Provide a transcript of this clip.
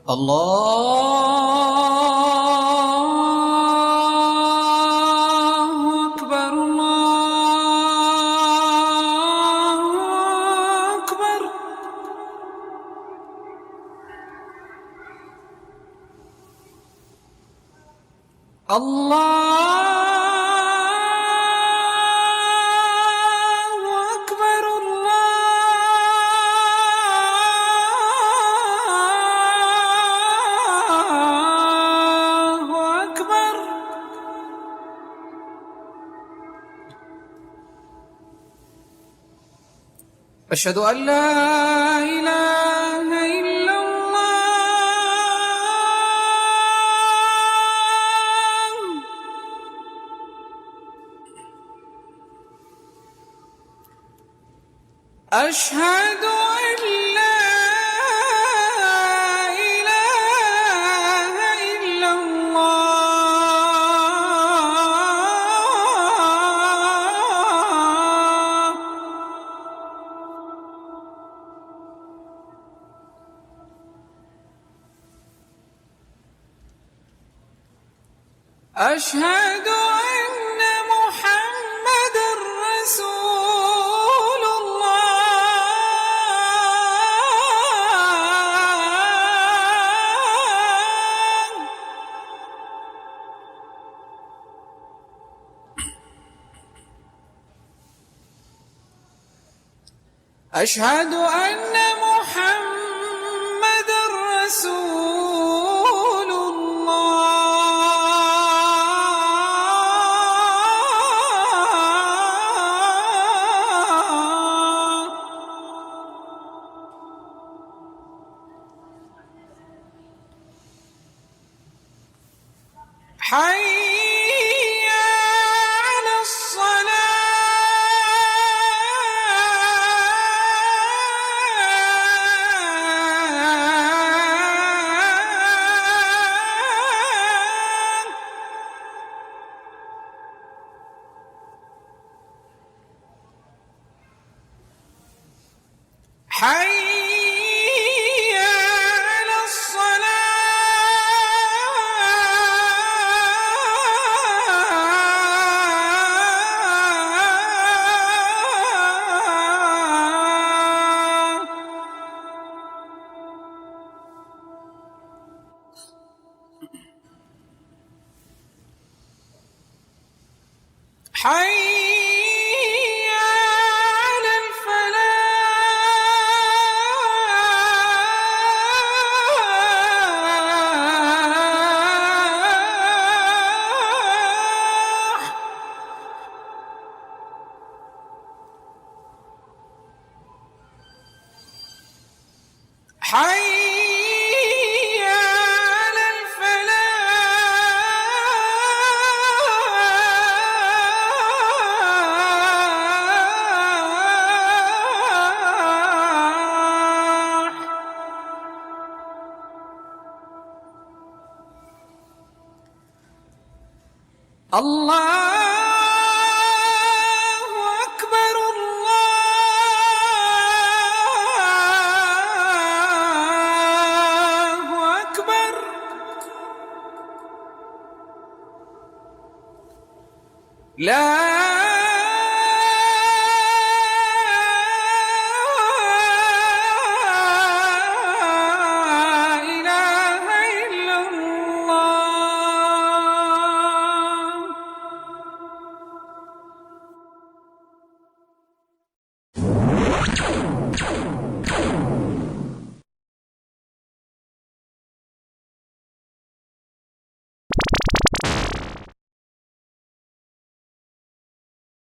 الله أكبر الله أكبر. الله أكبر الله أكبر. أشهد أن لا إله إلا الله. أشهد أن لا إله إلا الله. أشهد أن محمدًا رسول الله. أشهد أن محمدًا رسول الله. حي على الصلاة. حي على الصلاة. حي على الفلاح. حي على الفلاح. الله أكبر الله أكبر. لا